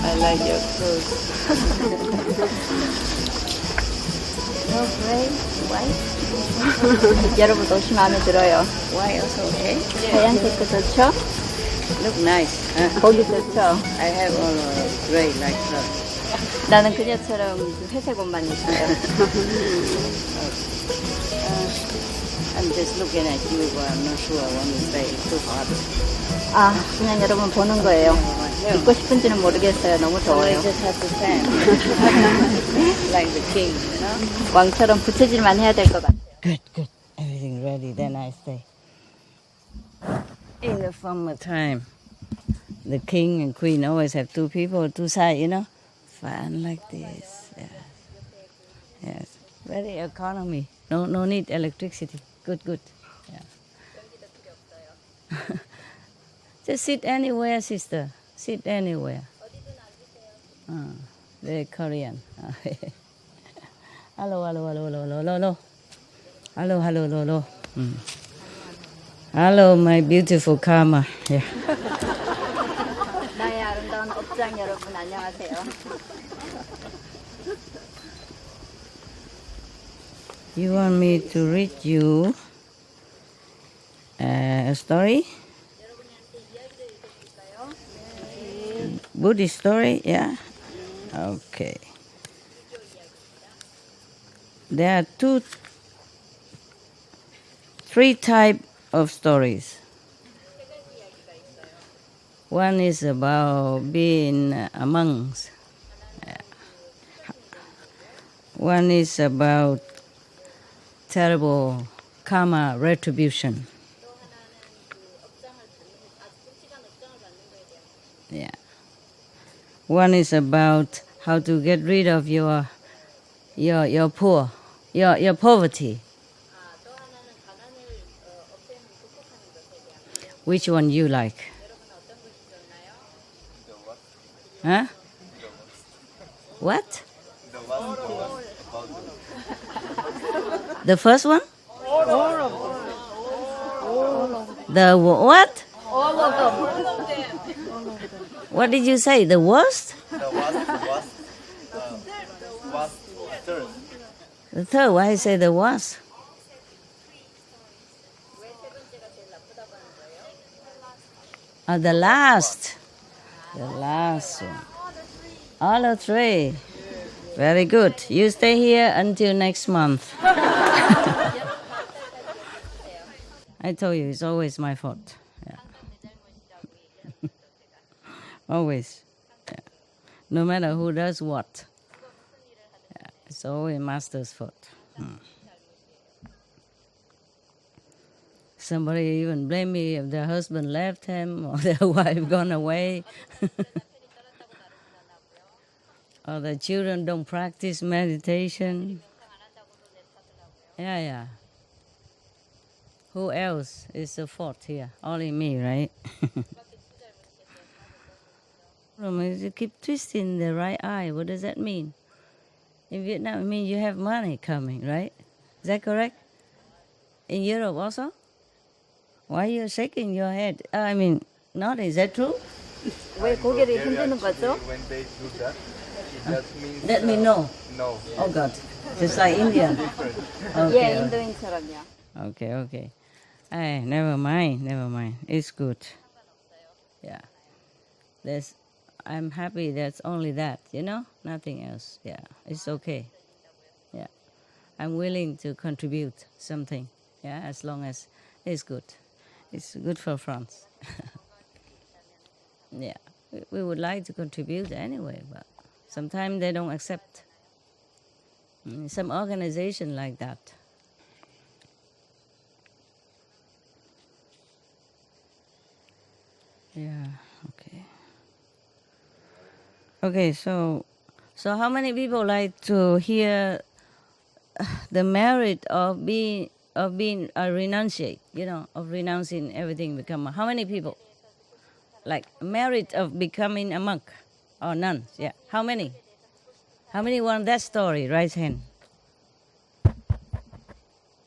I like your clothes. No gray, white. 여러분 옷이 마음에 들어요. Why also okay? 하얀색도 좋죠? Look nice. 보기 좋죠? I have all gray like her. 나는 그녀처럼 회색 옷만 입어요. I'm just looking at you, but I'm not sure I want to stay too hot. 아, 그냥 여러분 보는 거예요. 입고 싶은지는 모르겠어요. 너무 So I 더워요. just have to stand. Like the king, you know? 왕처럼 부채질만 해야 될 것 같아요. Good, good. Everything ready, then I stay. In the former time, the king and queen always have two people, two sides, you know? Fun like this. Yes. Yes. Very economy. No need electricity. Good, good. Yeah. Just sit anywhere, sister. Sit anywhere. Very Korean. Hello, hello, hello, hello, hello, hello. Hello, hello, hello, hello. Hello, my beautiful karma. Yeah. 나의 아름다운 업장 여러분 안녕하세요. You want me to read you a story? Buddhist story? Yeah? Okay. There are three types of stories. One is about being a monk. One is about terrible karma retribution. Yeah. One is about how to get rid of your poverty. Which one you like? Huh? What? The first one? The what? All of them. What did you say? The worst? The third. Why you say the worst? The last. The last one. All of three. Very good. You stay here until next month. I told you, it's always my fault. Yeah. Always. Yeah. No matter who does what. Yeah. It's always master's fault. Somebody even blame me if their husband left him or their wife gone away. Or the children don't practice meditation. Yeah. Who else is the fault here? Only me, right? You keep twisting the right eye. What does that mean? In Vietnam, it means you have money coming, right? Is that correct? In Europe also? Why are you shaking your head? I mean, not, is that true? 왜 고개를 흔드는 거죠? When they do that, that means Let me know. no. Oh God, just like Indian. 예, 인도인처럼요. Okay. Hey, never mind. It's good. Yeah. I'm happy that's only that, you know? Nothing else. Yeah, it's okay. Yeah. I'm willing to contribute something. Yeah, as long as it's good. It's good for France. Yeah. We would like to contribute anyway, but sometimes they don't accept. Some organization like that. Yeah, okay. Okay, so how many people like to hear the merit of being a renunciate, of renouncing everything, become how many people? Like merit of becoming a monk or nun, yeah. How many? How many want that story? Raise hand.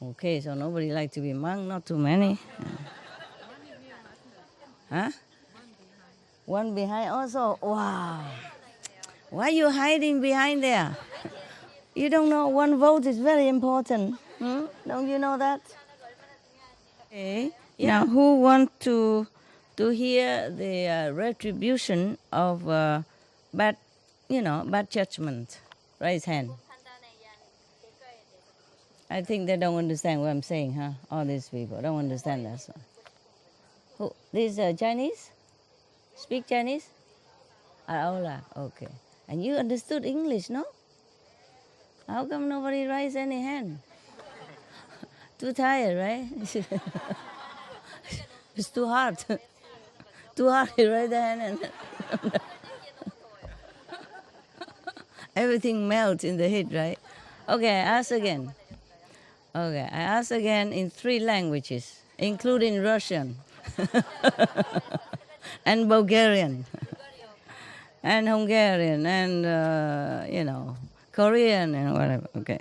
Okay, so nobody like to be monk, not too many. Huh? One behind also? Wow. Why are you hiding behind there? You don't know one vote is very important. Don't you know that? Okay. Now, who want to hear the retribution of bad, bad judgment? Raise hand. I think they don't understand what I'm saying, huh? All these people don't understand that. So. Who? These Chinese? Speak Chinese? Hola. Okay. And you understood English, no? How come nobody raised any hand? Too tired, right? It's too hard. Too hard to raise the hand and everything melts in the heat, right? Okay, I ask again. Okay, I ask again in 3 languages, including Russian and Bulgarian and Hungarian and, Korean and whatever. Okay.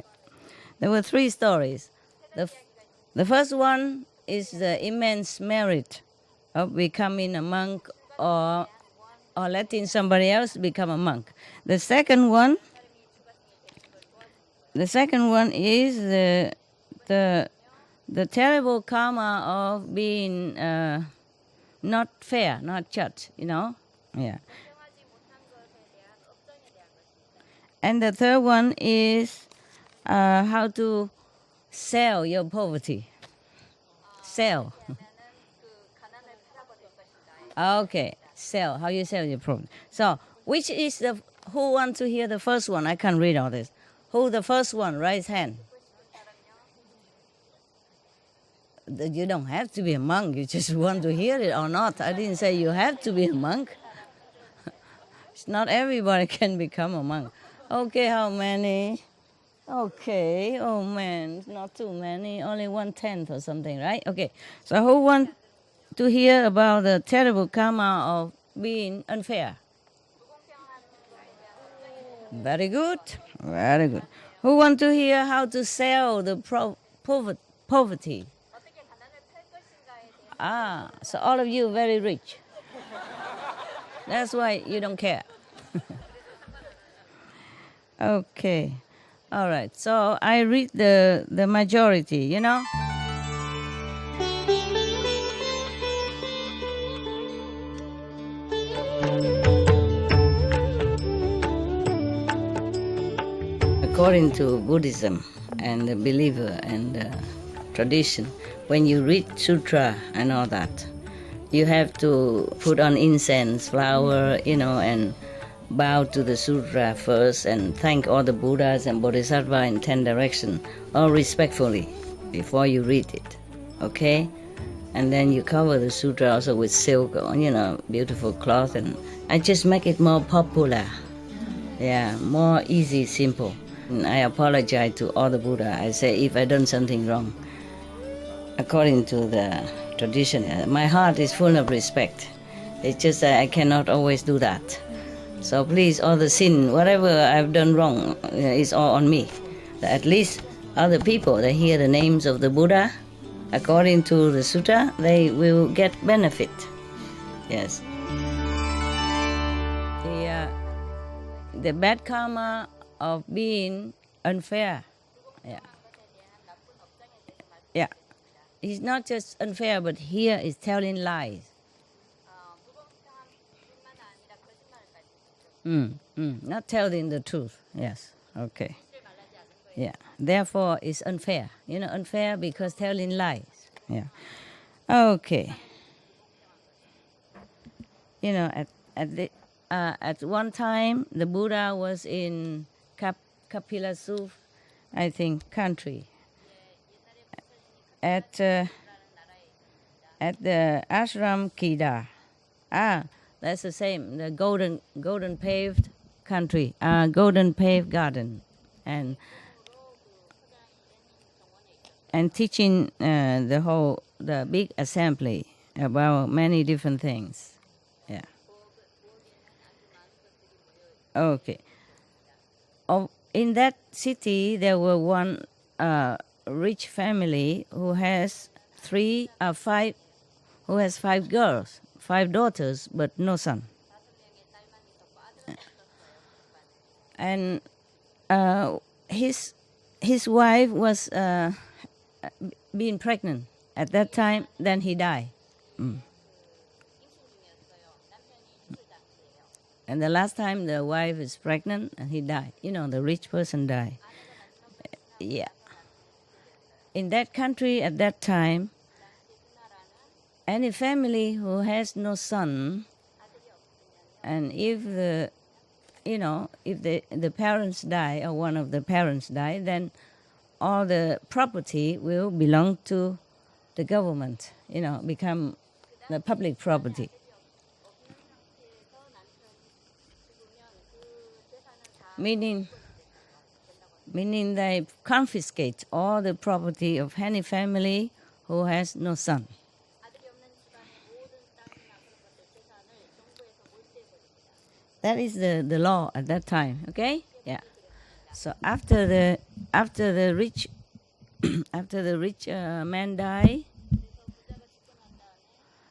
There were 3 stories. The first one is the immense merit of becoming a monk or letting somebody else become a monk. The second one is the terrible karma of being not fair, not just, Yeah. And the third one is how to sell your poverty. Sell. Okay, sell. How you sell your poverty. So, which is who wants to hear the first one? I can't read all this. Who the first one? Raise hand. You don't have to be a monk. You just want to hear it or not. I didn't say you have to be a monk. It's not everybody can become a monk. Okay, how many? Okay, oh man, not too many, only 1/10 or something, right? Okay, so who want to hear about the terrible karma of being unfair? Very good, very good. Who want to hear how to sell the poverty? So all of you very rich. That's why you don't care. Okay. All right. So I read the majority, According to Buddhism and the believer and the tradition, when you read sutra and all that, you have to put on incense, flower, and bow to the sutra first and thank all the Buddhas and Bodhisattva in 10 directions, all respectfully, before you read it, okay? And then you cover the sutra also with silk, beautiful cloth, and I just make it more popular. Yeah, more easy, simple. And I apologize to all the Buddha. I say if I done something wrong, according to the tradition, my heart is full of respect. It's just that I cannot always do that. So please, all the sin, whatever I've done wrong, is all on me. At least other people, they hear the names of the Buddha, according to the sutta, they will get benefit. Yes. The bad karma of being unfair. Yeah. It's not just unfair, but here is telling lies. Not telling the truth. Yes. Okay. Yeah. Therefore, it's unfair. Unfair because telling lies. Yeah. Okay. At one time, the Buddha was in Kapilasuv, I think, country. At the ashram Kedar. That's the same. The golden paved country, golden paved garden, and teaching the big assembly about many different things. Yeah. Okay. In that city, there were one rich family who has 5 girls, 5 daughters, but no son. And his wife was being pregnant at that time. Then he died. And the last time the wife is pregnant and he died. You know, the rich person died. Yeah. In that country at that time, any family who has no son, and if the parents die or one of the parents die, then all the property will belong to the government, become the public property. Meaning they confiscate all the property of any family who has no son. That is the law at that time, okay? Yeah. So after the rich man died,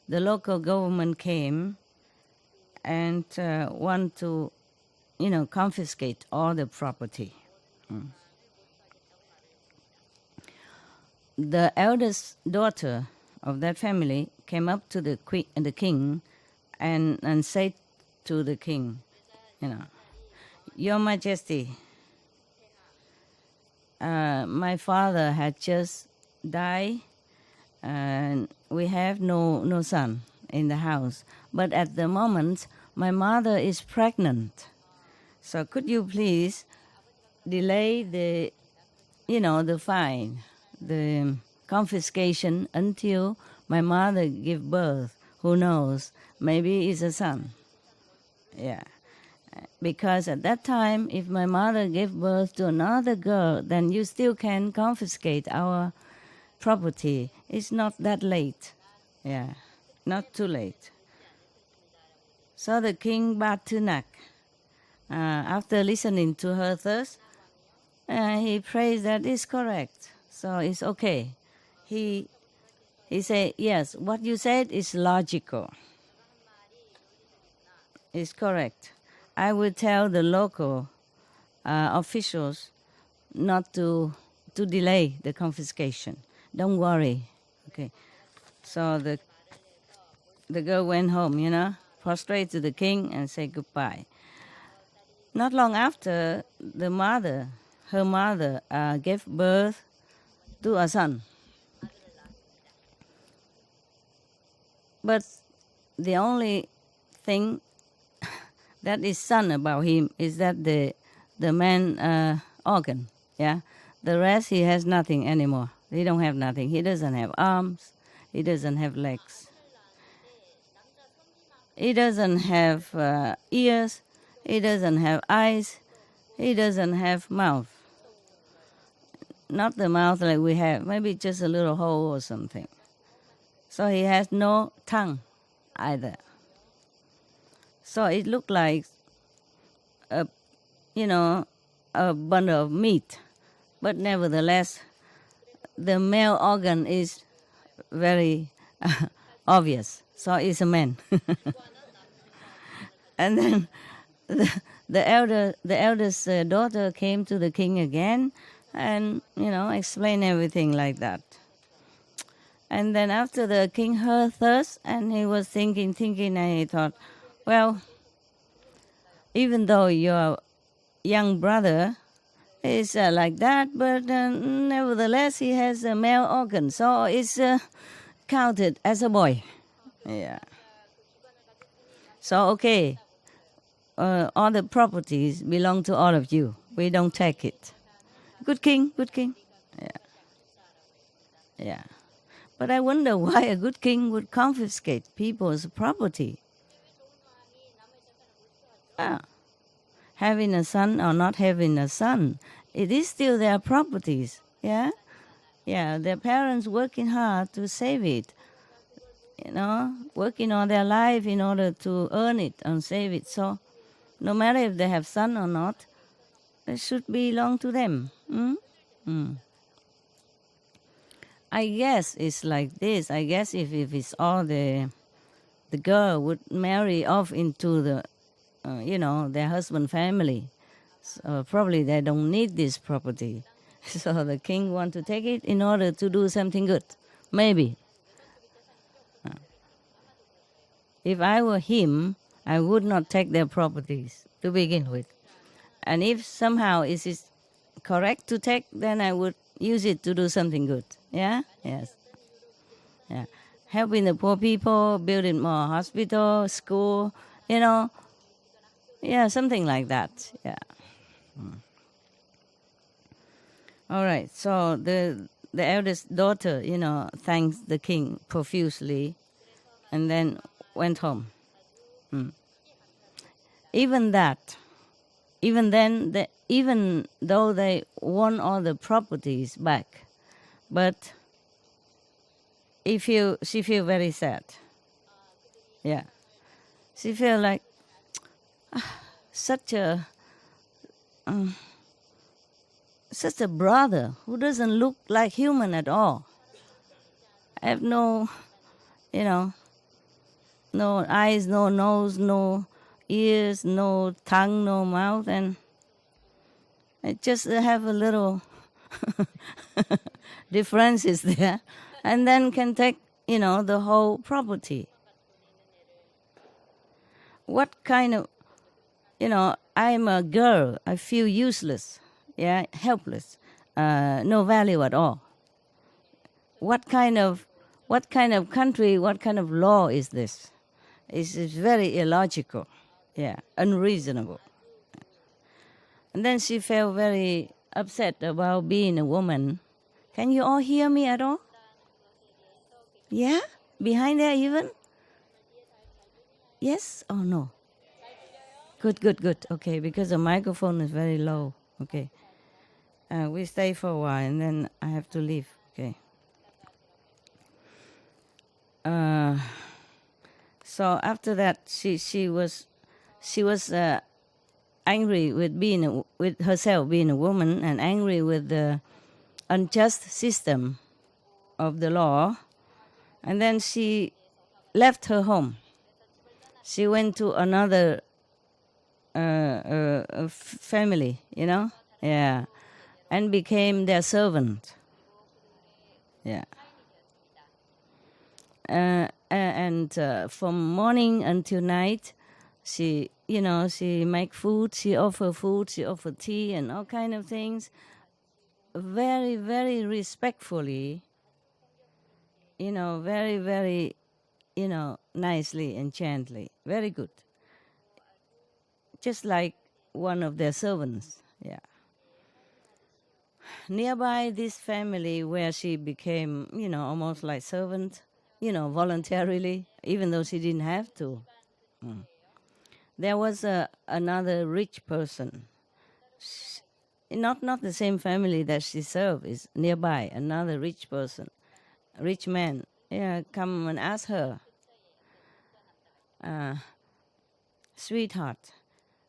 the local government came and want to, confiscate all the property. The eldest daughter of that family came up to the king and said to the king, Your Majesty, my father had just died and we have no son in the house. But at the moment, my mother is pregnant. So could you please delay the fine, the confiscation until my mother give birth? Who knows? Maybe it's a son. Yeah. Because at that time, if my mother gave birth to another girl, then you still can confiscate our property. It's not that late. Yeah, not too late. So the king Batunak, after listening to her thirst, he prays that it's correct. So it's okay. He said, yes, what you said is logical. It's correct. I will tell the local officials not to delay the confiscation. Don't worry. Okay. So the girl went home, prostrate to the king and say goodbye. Not long after, her mother gave birth to a son. But the only thing that is son about him is that the man organ, yeah. The rest he has nothing anymore. He don't have nothing. He doesn't have arms. He doesn't have legs. He doesn't have ears. He doesn't have eyes. He doesn't have mouth. Not the mouth like we have. Maybe just a little hole or something. So he has no tongue either. So it looked like a bundle of meat. But nevertheless, the male organ is very obvious. So it's a man. And then the eldest daughter came to the king again and, explained everything like that. And then after the king heard thus, and he was thinking, and he thought, well, even though your young brother is like that, but nevertheless he has a male organ, so it's counted as a boy. Yeah. So, okay, all the properties belong to all of you. We don't take it. Good king, good king. Yeah. Yeah. But I wonder why a good king would confiscate people's property. Having a son or not having a son, it is still their properties. Yeah? Yeah, their parents working hard to save it. Working all their life in order to earn it and save it. So no matter if they have son or not, it should belong to them. I guess it's like this. I guess if it's all the girl would marry off into the, their husband family, So probably they don't need this property. So the king want to take it in order to do something good. Maybe. If I were him, I would not take their properties to begin with. And if somehow it is correct to take, then I would use it to do something good. Yeah? Yes. Yeah. Helping the poor people, building more hospital, school, you know. Yeah, something like that. Yeah. All right. So the eldest daughter, thanks the king profusely, and then went home. Even that, even then, even though they won all the properties back, but she feel very sad. Yeah, she feel like such a such a brother who doesn't look like human at all. I have no, no eyes, no nose, no ears, no tongue, no mouth, and I just have a little differences there, and then can take, the whole property. What kind of, I'm a girl, I feel useless, yeah, helpless, no value at all. What kind of country, what kind of law is this? It's very illogical, yeah, unreasonable. And then she felt very upset about being a woman. Can you all hear me at all? Yeah? Behind there even? Yes or no? Good. Okay, because the microphone is very low. Okay. We stay for a while and then I have to leave. Okay. So after that, she was angry with herself being a woman, and angry with the unjust system of the law, and then she left her home. She went to another family, yeah, and became their servant. Yeah. And from morning until night, she make food, she offer tea and all kind of things, very, very respectfully, very, very, nicely and gently, very good. Just like one of their servants, yeah. Nearby this family where she became, almost like servant, voluntarily, even though she didn't have to. There was another rich person, not the same family that she served, is nearby, another rich person, rich man, come and ask her, sweetheart,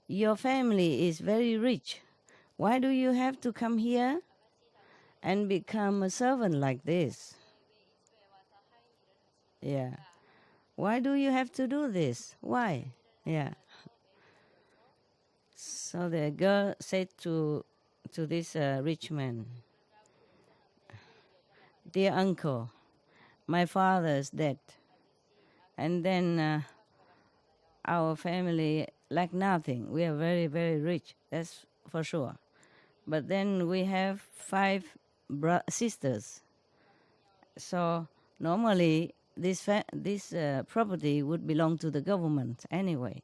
your family is very rich. Why do you have to come here and become a servant like this? Yeah. Why do you have to do this? Why? Yeah. So the girl said to this rich man, dear uncle, my father is dead. And then our family lack nothing. We are very, very rich, that's for sure. But then we have 5 sisters. So normally this property would belong to the government anyway.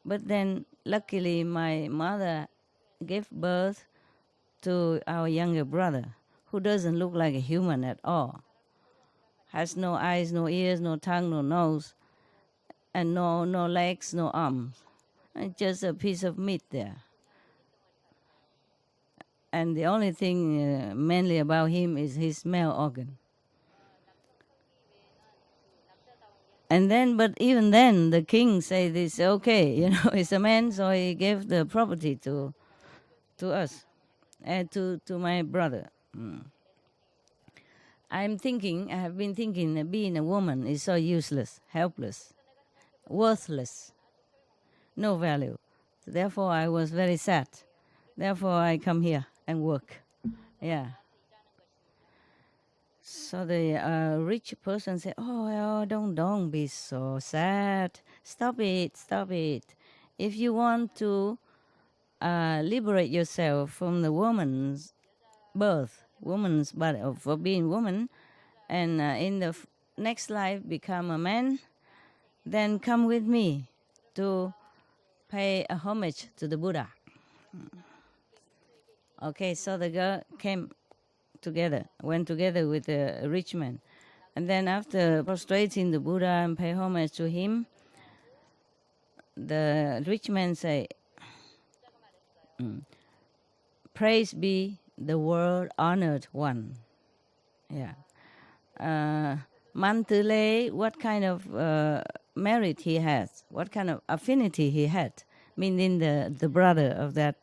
But then luckily my mother gave birth to our younger brother, who doesn't look like a human at all. Has no eyes, no ears, no tongue, no nose, and no legs, no arms. And just a piece of meat there. And the only thing mainly about him is his male organ. And then, but even then, the king say this, okay, it's a man, so he gave the property to us, and to my brother. I have been thinking that being a woman is so useless, helpless, worthless, no value. Therefore, I was very sad Therefore, I come here and work. Yeah. So the rich person said, "Oh, don't be so sad. Stop it, stop it. If you want to liberate yourself from the woman's woman's body for being woman, and in the next life become a man, then come with me to pay a homage to the Buddha." Okay, so the girl went together with the rich man. And then after prostrating the Buddha and pay homage to him, the rich man say, "Praise be the world honored one." Yeah. Mantule, what kind of merit he has, what kind of affinity he had, meaning the brother of that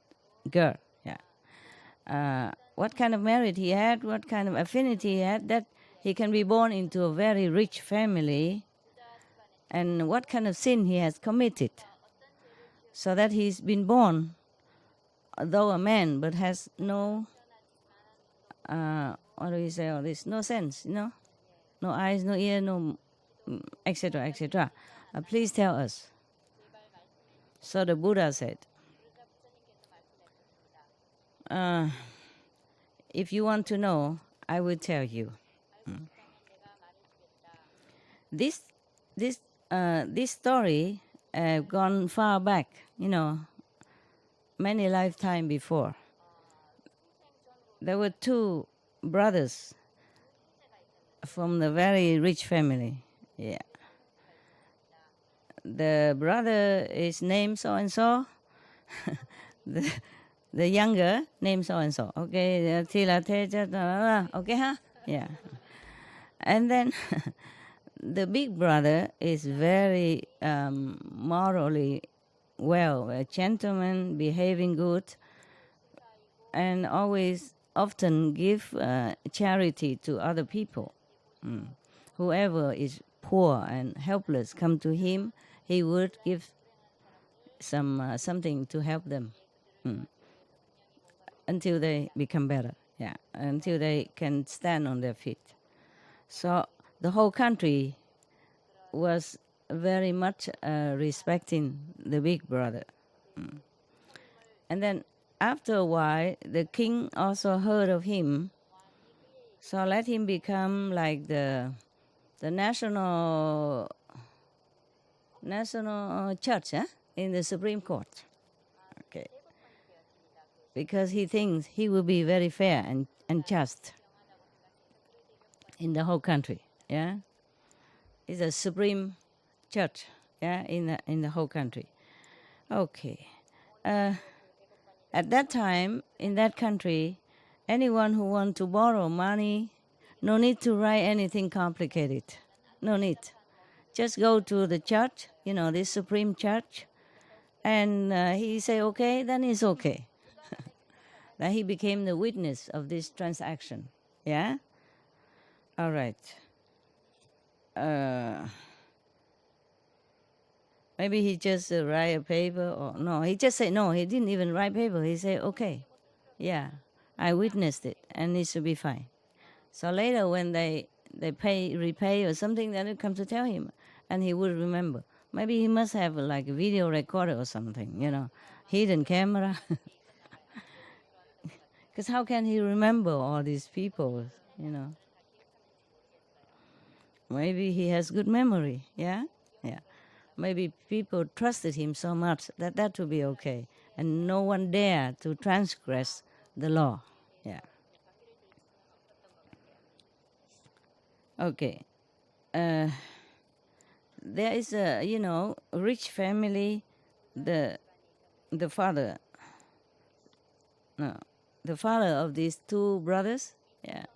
girl. Yeah. What kind of merit he had, what kind of affinity he had, that he can be born into a very rich family, and what kind of sin he has committed, so that he's been born, though a man, but has no, what do you say all this, no sense, no eyes, no ear, no, etc., etc. Please tell us. So the Buddha said, if you want to know, I will tell you. This story gone far back, many lifetime before. There were two brothers from the very rich family. Yeah. The brother is named so and so. The younger named so and so. Okay, okay, huh? Yeah. And then the big brother is very morally well, a gentleman, behaving good, and often give charity to other people. Whoever is poor and helpless come to him, he would give something to help them until they become better. Yeah, until they can stand on their feet. So the whole country was very much respecting the big brother. And then after a while, the king also heard of him, so let him become like the national judge in the Supreme Court. Okay. Because he thinks he will be very fair and just in the whole country. Yeah. He's a supreme judge, yeah, in the whole country. Okay. At that time, in that country, anyone who wants to borrow money, no need to write anything complicated. No need. Just go to the church, this supreme church, and he say, okay, then it's okay. Then he became the witness of this transaction. Yeah? All right. Maybe he just write a paper, or no, he just said no, he didn't even write paper. He said, okay, yeah, I witnessed it, and it should be fine. So later when they repay or something, then they come to tell him, and he would remember. Maybe he must have like a video recorder or something, hidden camera. Because how can he remember all these people, Maybe he has good memory, yeah? Yeah. Maybe people trusted him so much that would be okay. And no one dare to transgress the law. Yeah. Okay. There is a, rich family, the father of these two brothers, yeah.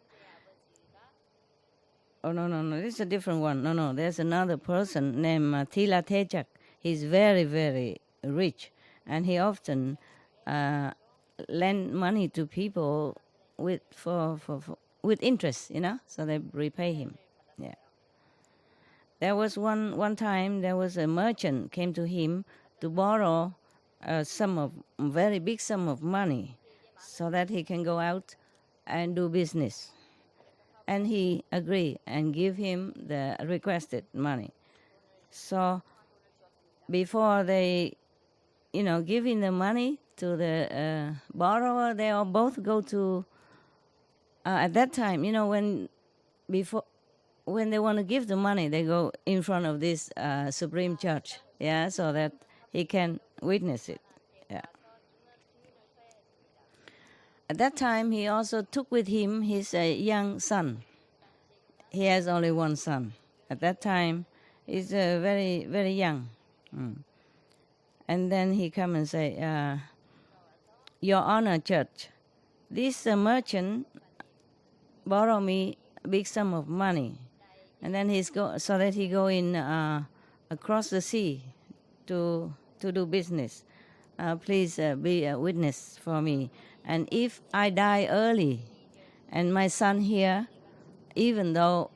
Oh, no, this is a different one. No, there's another person named Tila Tejak. He's very, very rich, and he often lend money to people with interest, so they repay him. Yeah. There was one time there was a merchant came to him to borrow a very big sum of money so that he can go out and do business. And he agreed and give him the requested money. So before they, giving the money to the borrower, they all both go to, at that time, when they want to give the money, they go in front of this Supreme Judge, yeah, so that he can witness it, yeah. At that time, he also took with him his young son. He has only one son. At that time, he's very, very young. And then he come and say, Your Honor, Judge, this merchant borrow me a big sum of money, and then so that he go in across the sea to do business. Please be a witness for me. And if I die early, and my son here, even though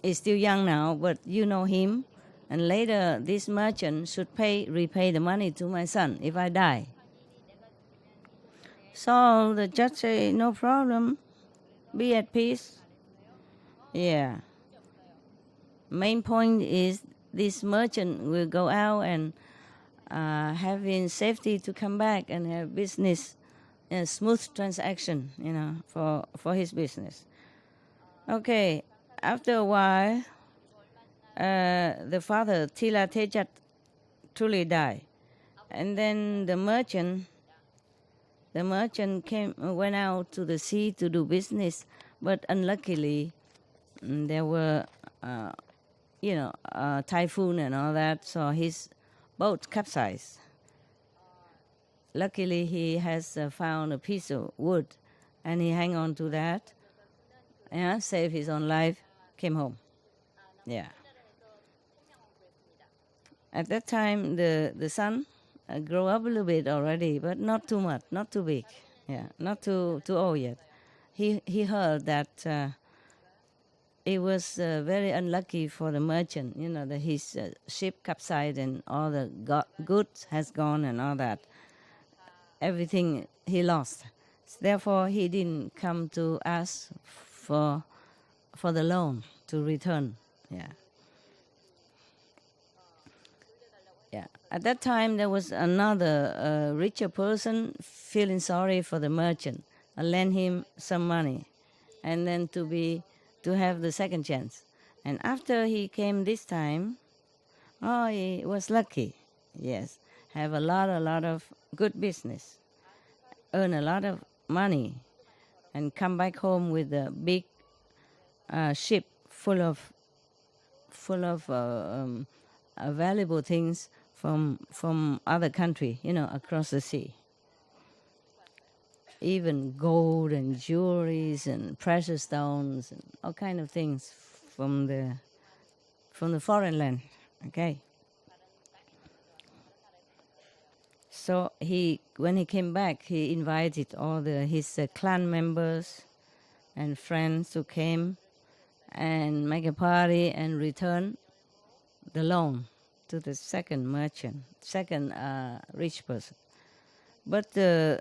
he's still young now, but you know him, and later this merchant should repay the money to my son if I die. So the judge say, no problem, be at peace. Yeah. Main point is this merchant will go out and having safety to come back and have business, a smooth transaction, for his business. Okay, after a while, the father, Tila Tejat, truly died. And then the merchant went out to the sea to do business, but unluckily there were, typhoon and all that, so his boat capsized. Luckily, he has found a piece of wood, and he hang on to that, save his own life, came home. Yeah. At that time, the son grew up a little bit already, but not too much, not too big. Yeah, not too old yet. He heard that it was very unlucky for the merchant, that his ship capsized and all the goods has gone and all that. Everything he lost. Therefore, he didn't come to ask for the loan to return. Yeah. Yeah. At that time, there was another richer person feeling sorry for the merchant and lend him some money, and then to have the second chance. And after he came this time, he was lucky. Yes, have a lot of good business, earn a lot of money, and come back home with a big ship full of valuable things from other country, across the sea. Even gold and jewelries and precious stones and all kind of things from the foreign land. Okay. So when he came back, he invited all his clan members and friends who came and make a party and return the loan to the second merchant, second rich person. But the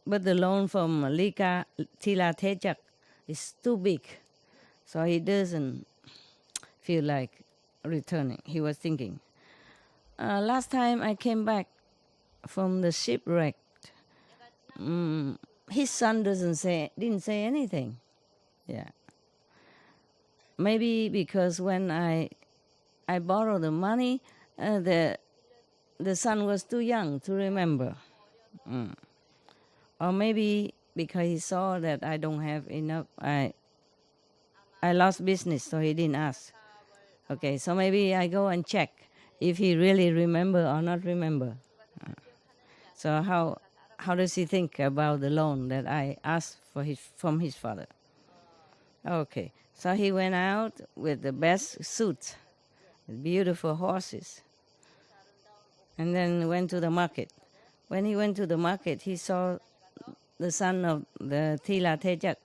loan from Tila Tejak is too big, so he doesn't feel like returning. He was thinking, last time I came back from the shipwreck, his son didn't say anything. Yeah. Maybe because when I borrowed the money, the son was too young to remember. Or maybe because he saw that I don't have enough, I lost business, so he didn't ask. Okay, so maybe I go and check if he really remember or not remember. So how does he think about the loan that I asked from his father? Okay, so he went out with the best suit, beautiful horses, and then went to the market. When he went to the market, he saw the son of the Tila Tejak,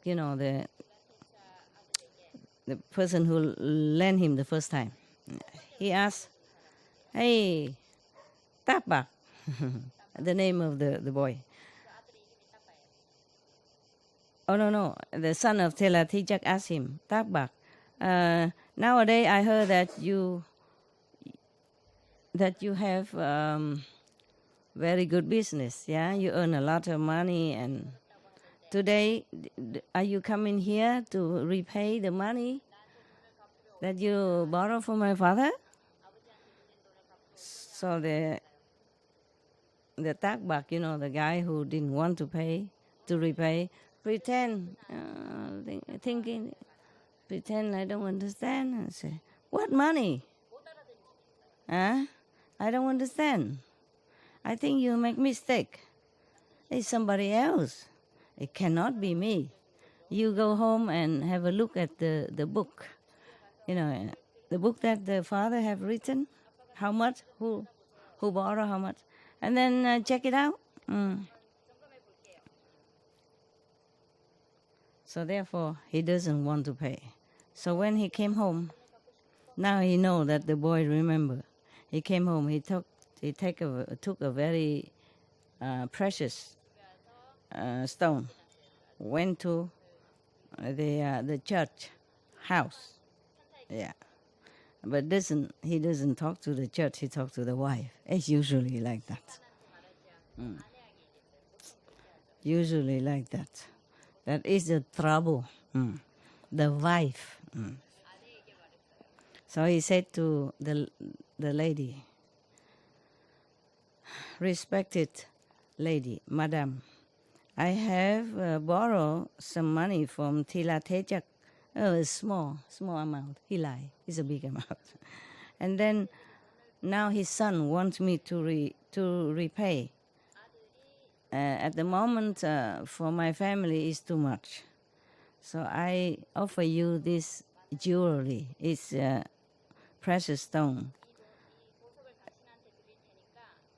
the person who lent him the first time. He asked, "Hey, Tapak, The name of the boy. Oh, no. The son of Tela Tijak asked him, Takbak, nowadays I heard that you have very good business, yeah? You earn a lot of money, and today, are you coming here to repay the money that you borrowed from my father? So the Takbak, the guy who didn't want to repay, thinking, pretend I don't understand, and say, what money? Huh? I don't understand. I think you make mistake. It's somebody else. It cannot be me. You go home and have a look at the book. The book that the father have written, how much, who borrow how much, and then check it out. So therefore, he doesn't want to pay. So when he came home, now he know that the boy remember. He came home. He took a very precious stone. Went to the church house. Yeah, but he doesn't talk to the church. He talks to the wife. It's usually like that. Usually like that. That is the trouble. The wife. So he said to the lady, respected lady, madam, I have borrowed some money from Tila Tejak. A small amount. He lied. It's a big amount. And then now his son wants me to repay. At the moment, for my family, is too much. So I offer you this jewelry. It's precious stone.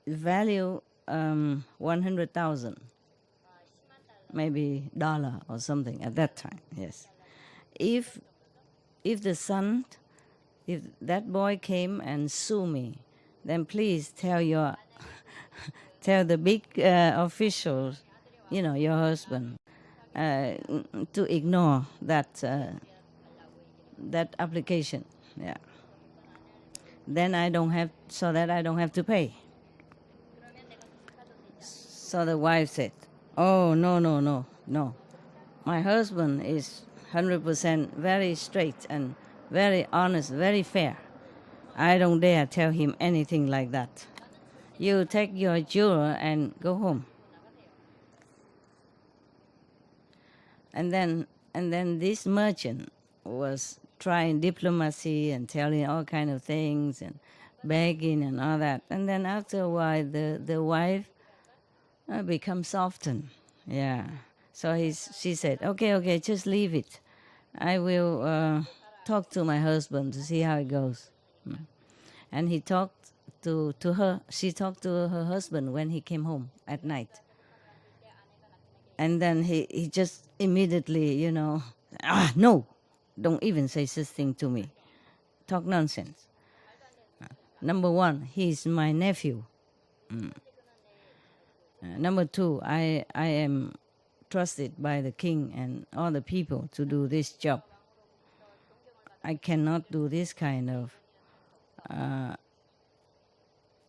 Value 100,000, maybe dollar or something at that time. Yes. If that boy came and sue me, then please tell tell the big officials, your husband, to ignore that application. Yeah. Then I don't have to pay. So the wife said, "Oh, no. My husband is 100% very straight and very honest, very fair. I don't dare tell him anything like that. You take your jewel and go home." And then this merchant was trying diplomacy and telling all kind of things and begging and all that. And then after a while, the wife become softened. Yeah. So she said, okay, just leave it. I will talk to my husband to see how it goes. And he talked to her. She talked to her husband when he came home at night. And then he just immediately, no, don't even say such thing to me. Talk nonsense. Number one, he's my nephew. Number two, I am trusted by the king and all the people to do this job. I cannot do this kind of,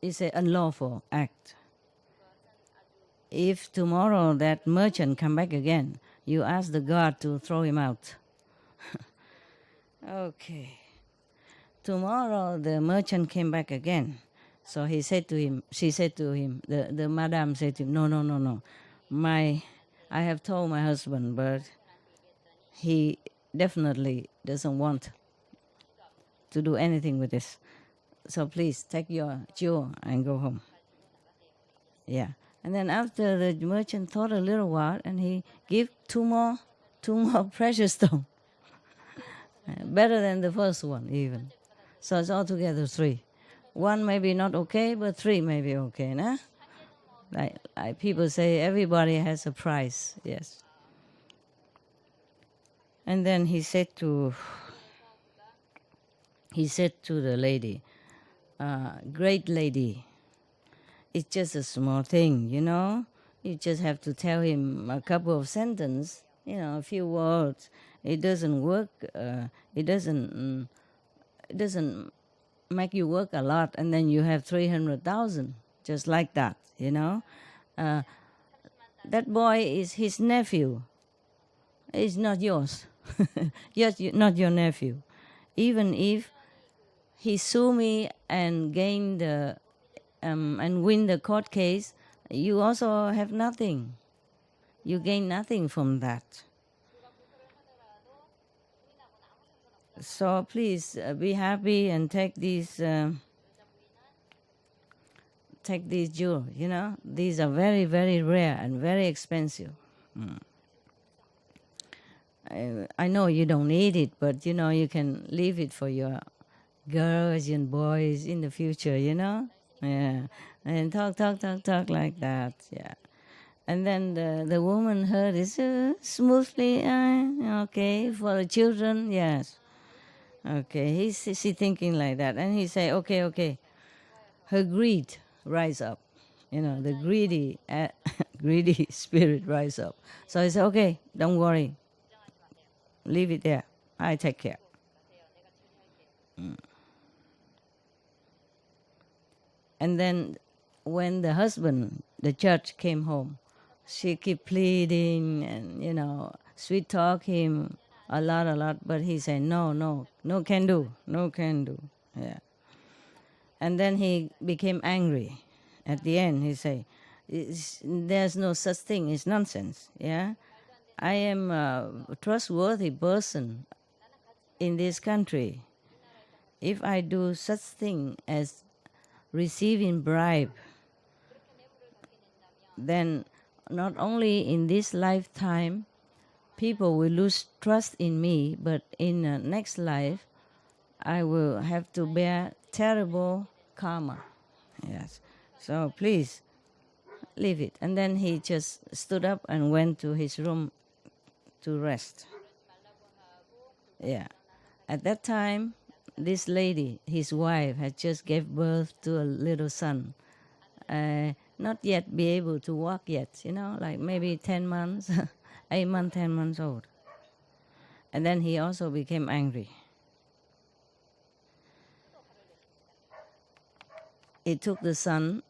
it's an unlawful act. If tomorrow that merchant come back again, you ask the guard to throw him out. Okay. Tomorrow the merchant came back again. So she said to him, the madam said to him, no. I have told my husband, but he definitely doesn't want to do anything with this. So please take your jewel and go home. Yeah. And then after the merchant thought a little while, and he gave two more precious stones. Better than the first one even. So it's altogether 3. 1 maybe not okay, but 3 maybe okay, nah? Like people say, everybody has a price, yes. And then he said to the lady, great lady, it's just a small thing, you know. You just have to tell him a couple of sentences, you know, a few words. It doesn't work. It doesn't. It doesn't make you work a lot, and then you have 300,000 just like that, you know. Uh, that boy is his nephew. It's not yours. Yes, not your nephew. Even if he sue me and gain the and win the court case, you also have nothing. You gain nothing from that. So please be happy and take these jewels. You know, these are very, very rare and very expensive. I know you don't need it, but you know you can leave it for your girls and boys in the future. You know, yeah, and talk like that. Yeah. And then the woman heard it smoothly. Okay, for the children, yes. Okay, she thinking like that, and he say, okay. Her greed rise up, you know, the greedy greedy spirit rise up. So he said, okay, don't worry, leave it there. I take care. And then when the husband, the church came home, she keep pleading and, you know, sweet talk him a lot, but he said, no can do. Yeah. And then he became angry. At the end, he said, there's no such thing, it's nonsense, yeah? I am a trustworthy person in this country. If I do such thing as receiving bribe, then not only in this lifetime people will lose trust in me, but in the next life I will have to bear terrible karma. Yes. So please leave it. And then he just stood up and went to his room to rest. Yeah. At that time, this lady, his wife, had just gave birth to a little son. Not yet be able to walk yet, you know, like maybe 10 months, 8 months, 10 months old. And then he also became angry. He took the son,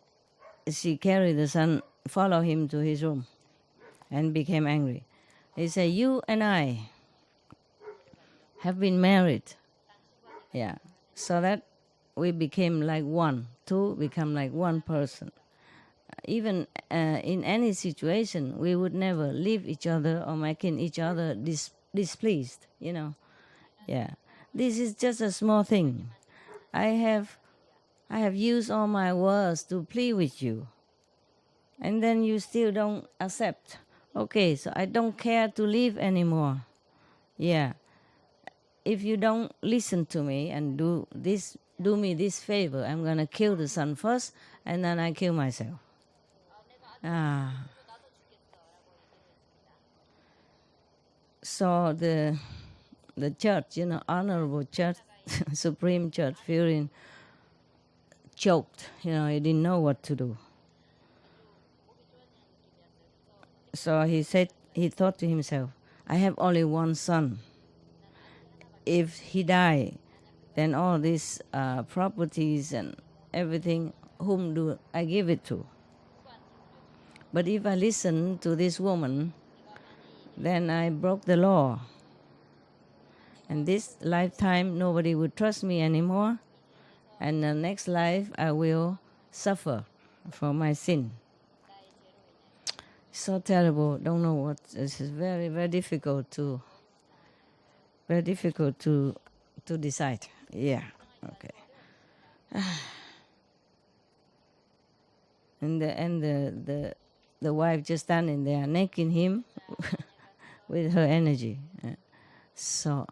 she carried the son, followed him to his room, and became angry. He said, you and I have been married. Yeah. So that we became like one. Two become like one person. Even in any situation, we would never leave each other or making each other displeased, you know. Yeah. This is just a small thing. I have used all my words to plead with you. And then you still don't accept. Okay, so I don't care to live anymore. Yeah. If you don't listen to me and do me this favor, I'm gonna kill the son first, and then I kill myself. So the church, you know, honorable church, supreme church, feeling choked. You know, he didn't know what to do. So he thought to himself, I have only one son. If he die, then all these properties and everything, whom do I give it to? But if I listen to this woman, then I broke the law. And this lifetime, nobody would trust me anymore. And the next life, I will suffer for my sin. So terrible. Don't know what. This is very, very difficult to decide. Yeah. Okay. And the wife just standing there, nagging him with her energy. So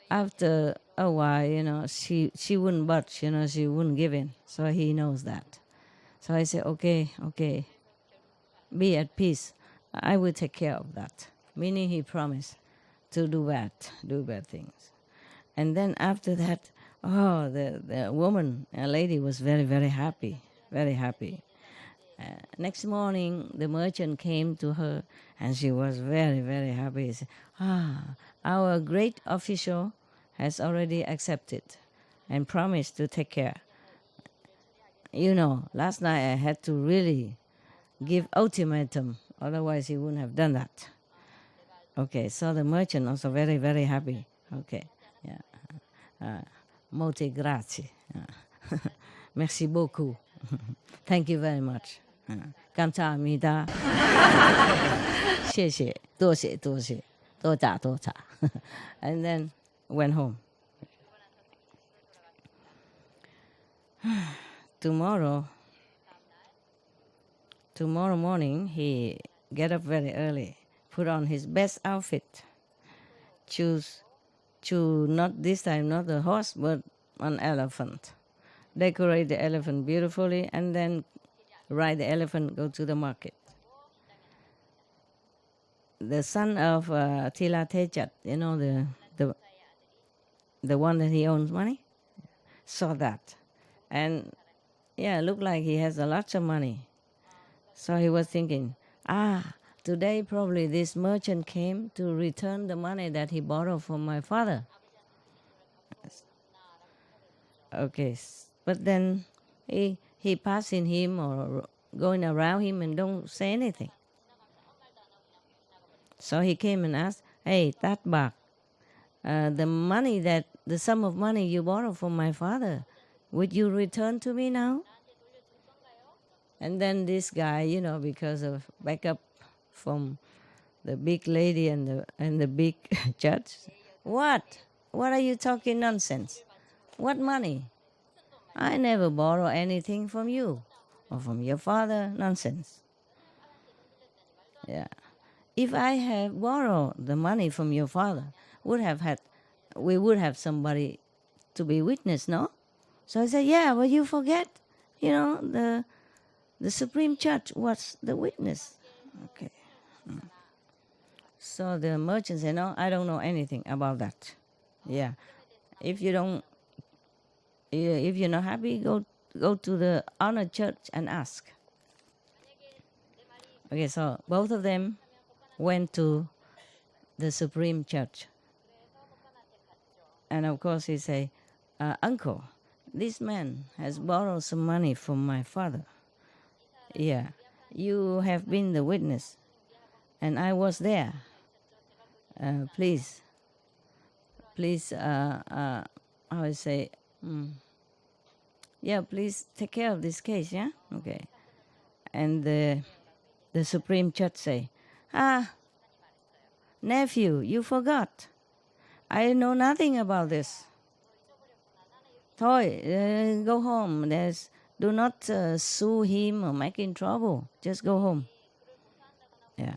after a while, you know, she wouldn't budge, you know, she wouldn't give in. So he knows that. So I said, okay, be at peace. I will take care of that. Meaning he promised to do bad things. And then after that, the woman, a lady was very, very happy, very happy. Next morning, the merchant came to her, and she was very, very happy. She said, our great official has already accepted and promised to take care. You know, last night I had to really give ultimatum, otherwise he wouldn't have done that. Okay, so the merchant also very, very happy. Okay, yeah. Molte grazie. Merci beaucoup. Thank you very much. 감사합니다. 谢谢,多谢,多谢,多谢,多谢. And then went home. Tomorrow morning, he get up very early, put on his best outfit, choose not this time, not a horse, but an elephant. Decorate the elephant beautifully, and then ride the elephant, go to the market. The son of Tila Tejat, you know, the one that he owns money, saw that. And yeah, looked like he has a lot of money. So he was thinking, today probably this merchant came to return the money that he borrowed from my father. Okay, but then he passing him or going around him and don't say anything. So he came and asked, hey, Tat Bak, the sum of money you borrowed from my father, would you return to me now? And then this guy, you know, because of backup from the big lady and the big judge, what are you talking nonsense? What money? I never borrow anything from you or from your father. Nonsense. Yeah. If I have borrowed the money from your father, we would have somebody to be witness, no? So I said, yeah, but you forget, you know, the Supreme Judge was the witness. Okay. So the merchant said, no, I don't know anything about that. Yeah. If you're not happy, go to the honored church and ask. Okay, so both of them went to the Supreme Church. And of course he said, uncle, this man has borrowed some money from my father. Yeah, you have been the witness, and I was there. Please, how I say, yeah, please take care of this case, yeah? Okay. And the Supreme Judge say, nephew, you forgot. I know nothing about this. Thôi, go home. Do not sue him or make him trouble. Just go home. Yeah.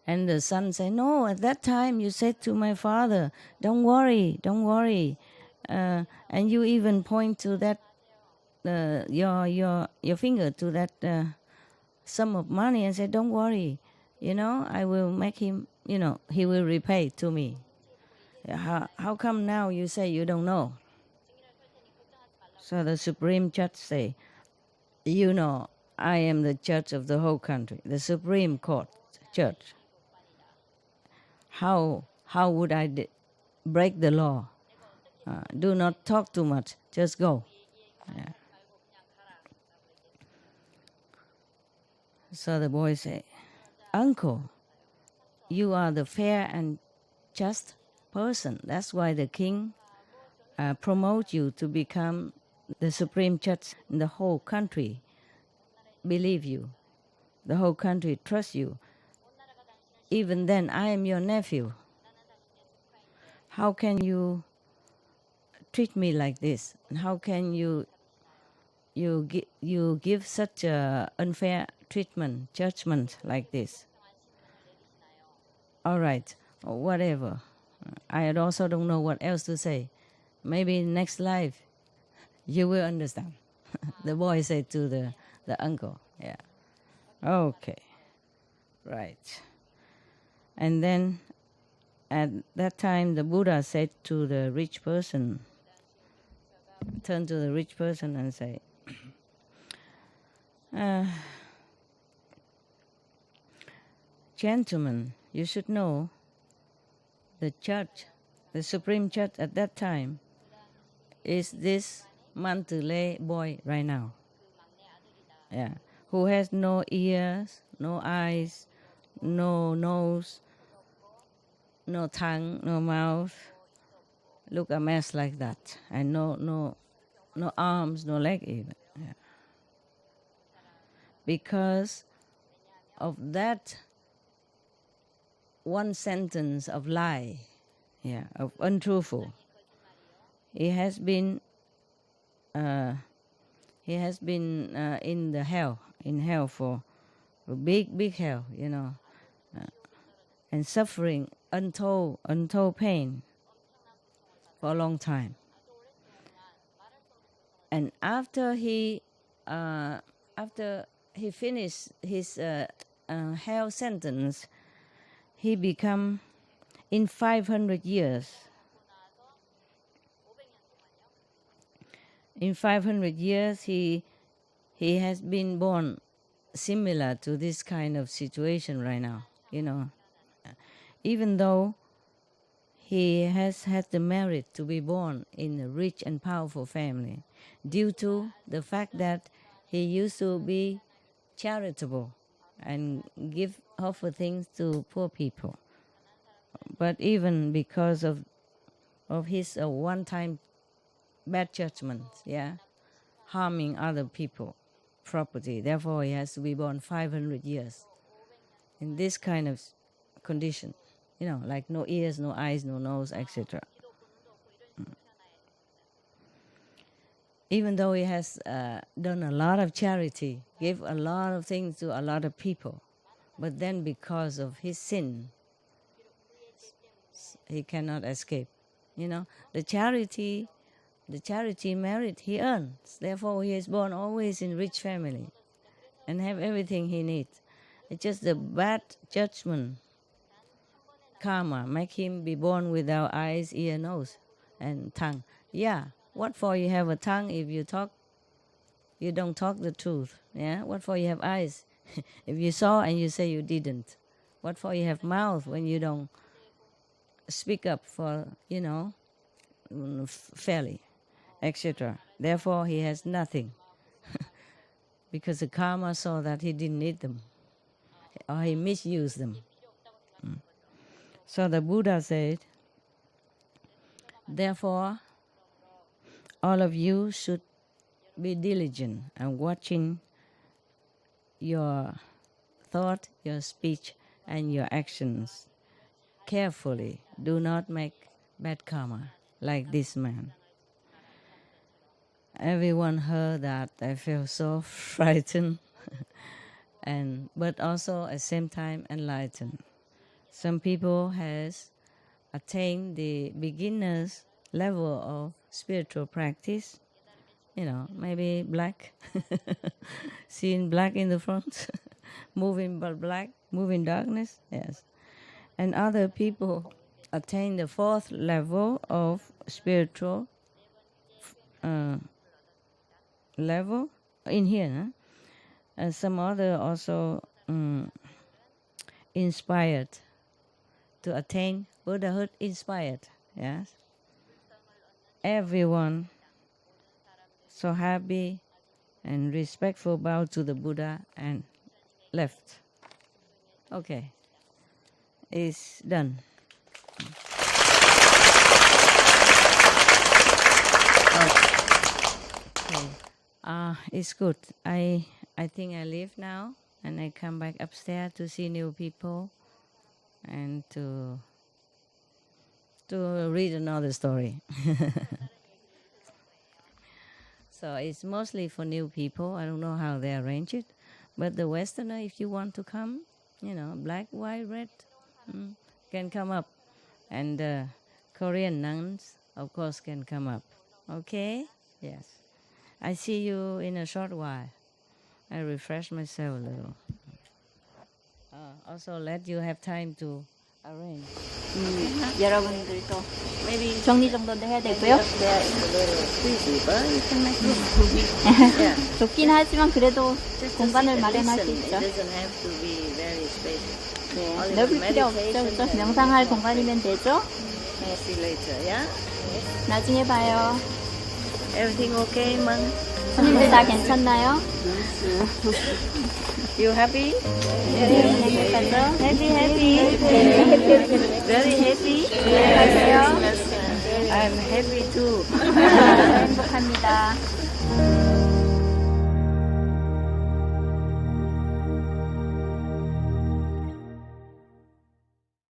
And the son said, no, at that time you said to my father, don't worry. And you even point to that, your finger to that sum of money and said, don't worry. You know, I will make him, you know, he will repay to me. How come now you say you don't know? So the Supreme Judge say, you know, I am the judge of the whole country, the Supreme Court Judge. How would I break the law? Do not talk too much, just go. Yeah. So the boy say, uncle, you are the fair and just person. That's why the king promote you to become the Supreme Judge in the whole country. Believe you. The whole country trusts you. Even then, I am your nephew. How can you treat me like this? And how can you give such a unfair treatment, judgment like this? All right, whatever. I also don't know what else to say. Maybe next life you will understand. The boy said to the uncle. Yeah. Okay. Right. And then at that time the Buddha said to the rich person, turned to the rich person and say, Gentlemen, you should know the judge, the supreme judge at that time, is this Mantule boy right now. Yeah, who has no ears, no eyes, no nose, no tongue, no mouth. Look a mess like that, and no arms, no leg even. Yeah. Because of that one sentence of lie, yeah, of untruthful, he has been in the hell, in hell for a big hell, and suffering untold pain for a long time. And after he finished his hell sentence, he become in 500 years. In 500 years, he has been born similar to this kind of situation right now, Even though he has had the merit to be born in a rich and powerful family, due to the fact that he used to be charitable and offer things to poor people. But even because of his one-time bad judgment, harming other people, property, therefore he has to be born 500 years in this kind of condition, like no ears, no eyes, no nose, etc. Even though he has done a lot of charity, gave a lot of things to a lot of people, but then because of his sin, he cannot escape. The charity merit he earns. Therefore, he is born always in rich family and have everything he needs. It's just the bad judgment, karma, make him be born without eyes, ear, nose, and tongue. Yeah, what for you have a tongue if you don't talk the truth? Yeah, what for you have eyes if you saw and you say you didn't? What for you have mouth when you don't speak up for, fairly, etc. Therefore, he has nothing because the karma saw that he didn't need them or he misused them. So the Buddha said, therefore, all of you should be diligent and watching your thought, your speech, and your actions carefully. Do not make bad karma like this man. Everyone heard that. I felt so frightened, but also at the same time enlightened. Some people has attained the beginner's level of spiritual practice. Maybe black, seeing black in the front, moving but black, moving darkness, yes. And other people attain the fourth level of spiritual level in here, huh? And some other also inspired to attain Buddhahood, inspired, yes. Everyone so happy and respectful bow to the Buddha and left. Okay, it's done. Okay. It's good. I think I leave now and I come back upstairs to see new people and to read another story. So it's mostly for new people. I don't know how they arrange it, but the Westerner, if you want to come, black, white, red, can come up, and Korean nuns, of course, can come up. Okay? Yes. I see you in a short while. I refresh myself a little. Also, let you have time to arrange. 여러분들도 Maybe 정리정돈도 해야 되고요. up there is a little squeezy, but you can make it. Yeah. 좁긴 하지만 그래도 Just to 공간을 sit and 마련할 수 listen. 있죠. It doesn't have to be very spacious. 네, Only 넓을 for 필요 없죠. meditation 그렇죠? and 명상할 meditation. 공간이면 되죠. See you later, yeah? 나중에 봐요. Everything okay, Mang? 손님들 다 괜찮나요? You happy? 네, 행복하죠? Happy. Very happy? 행복하세요? I'm happy too. 행복합니다.